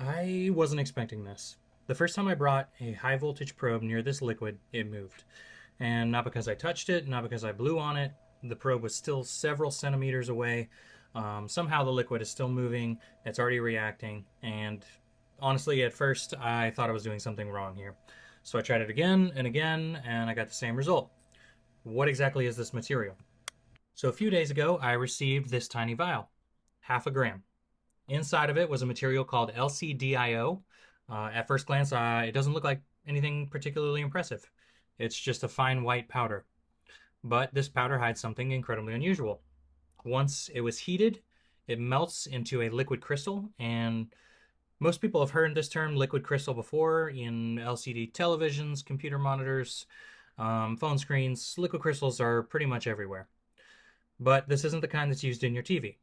I wasn't expecting this. The first time I brought a high voltage probe near this liquid, it moved. And not because I touched it, not because I blew on it. The probe was still several centimeters away. Somehow the liquid is still moving, it's already reacting, and honestly, at first, I thought I was doing something wrong here. So I tried it again and again, and I got the same result. What exactly is this material? So a few days ago, I received this tiny vial, half a gram. Inside of it was a material called LCDIO. At first glance, it doesn't look like anything particularly impressive. It's just a fine white powder. But this powder hides something incredibly unusual. Once it was heated, it melts into a liquid crystal, and most people have heard this term liquid crystal before in LCD televisions, computer monitors, phone screens. Liquid crystals are pretty much everywhere. But this isn't the kind that's used in your TV.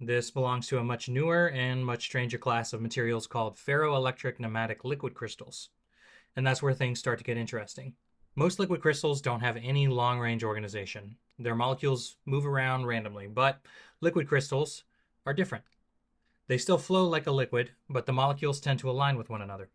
This belongs to a much newer and much stranger class of materials called ferroelectric nematic liquid crystals. And that's where things start to get interesting. Most liquid crystals don't have any long-range organization. Their molecules move around randomly, but liquid crystals are different. They still flow like a liquid, but the molecules tend to align with one another.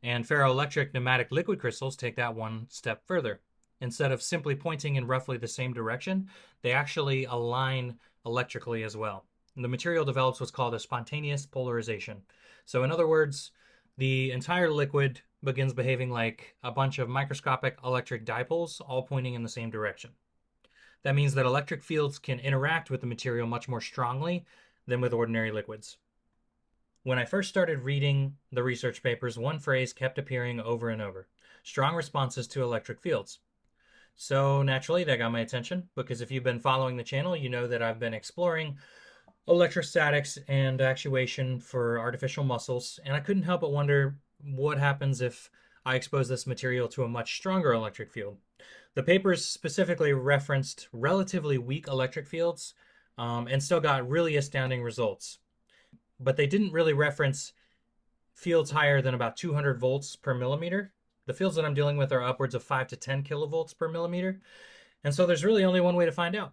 And ferroelectric nematic liquid crystals take that one step further. Instead of simply pointing in roughly the same direction, they actually align electrically as well. And the material develops what's called a spontaneous polarization. So in other words, the entire liquid begins behaving like a bunch of microscopic electric dipoles all pointing in the same direction. That means that electric fields can interact with the material much more strongly than with ordinary liquids. When I first started reading the research papers, one phrase kept appearing over and over: strong responses to electric fields. So naturally, that got my attention because if you've been following the channel, you know that I've been exploring electrostatics and actuation for artificial muscles, and I couldn't help but wonder what happens if I expose this material to a much stronger electric field. The papers specifically referenced relatively weak electric fields and still got really astounding results. But they didn't really reference fields higher than about 200 volts per millimeter. The fields that I'm dealing with are upwards of 5 to 10 kilovolts per millimeter. And so there's really only one way to find out.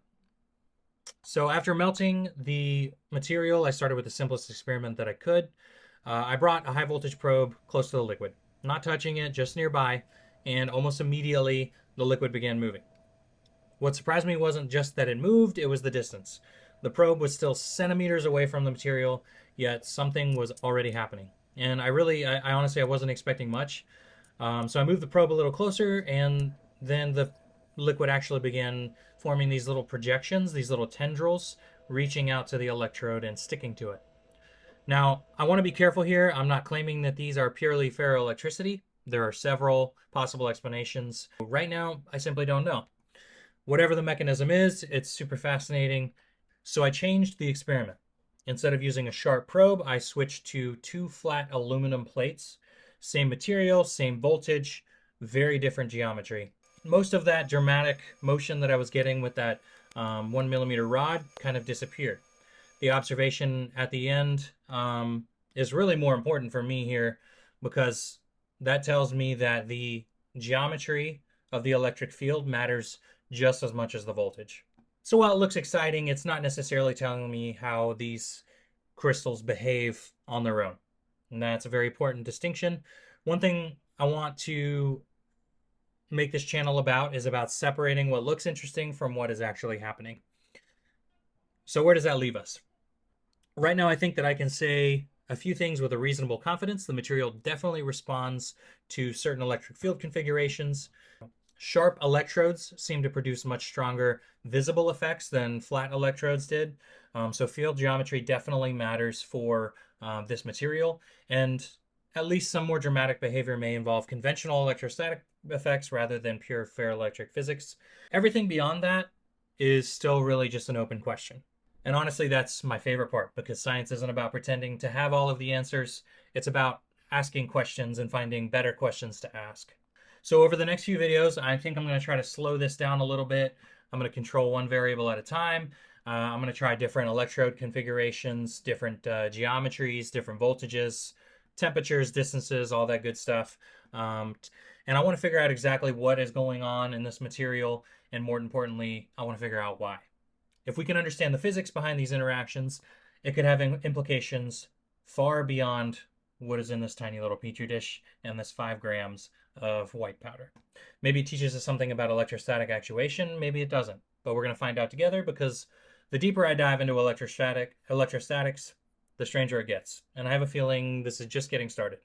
So after melting the material, I started with the simplest experiment that I could. I brought a high voltage probe close to the liquid, not touching it, just nearby, and almost immediately the liquid began moving. What surprised me wasn't just that it moved, it was the distance. The probe was still centimeters away from the material, yet something was already happening. And I honestly, I wasn't expecting much. So I moved the probe a little closer, and then the liquid actually began forming these little projections, these little tendrils, reaching out to the electrode and sticking to it. Now, I want to be careful here. I'm not claiming that these are purely ferroelectricity. There are several possible explanations. Right now, I simply don't know. Whatever the mechanism is, it's super fascinating. So I changed the experiment. Instead of using a sharp probe, I switched to two flat aluminum plates. Same material, same voltage, very different geometry. Most of that dramatic motion that I was getting with that 1 millimeter rod kind of disappeared. The observation at the end is really more important for me here because that tells me that the geometry of the electric field matters just as much as the voltage. So while it looks exciting, it's not necessarily telling me how these crystals behave on their own. And that's a very important distinction. One thing I want to make this channel about is about separating what looks interesting from what is actually happening. So where does that leave us? Right now, I think that I can say a few things with a reasonable confidence. The material definitely responds to certain electric field configurations. Sharp electrodes seem to produce much stronger visible effects than flat electrodes did. So field geometry definitely matters for this material. And at least some more dramatic behavior may involve conventional electrostatic effects rather than pure ferroelectric physics. Everything beyond that is still really just an open question. And honestly, that's my favorite part because science isn't about pretending to have all of the answers. It's about asking questions and finding better questions to ask. So over the next few videos, I think I'm going to try to slow this down a little bit. I'm going to control one variable at a time. I'm going to try different electrode configurations, different geometries, different voltages, temperatures, distances, all that good stuff. And I want to figure out exactly what is going on in this material. And more importantly, I want to figure out why. If we can understand the physics behind these interactions, it could have implications far beyond what is in this tiny little petri dish and this 5 grams of white powder. Maybe it teaches us something about electrostatic actuation, maybe it doesn't. But we're going to find out together, because the deeper I dive into electrostatics, the stranger it gets. And I have a feeling this is just getting started.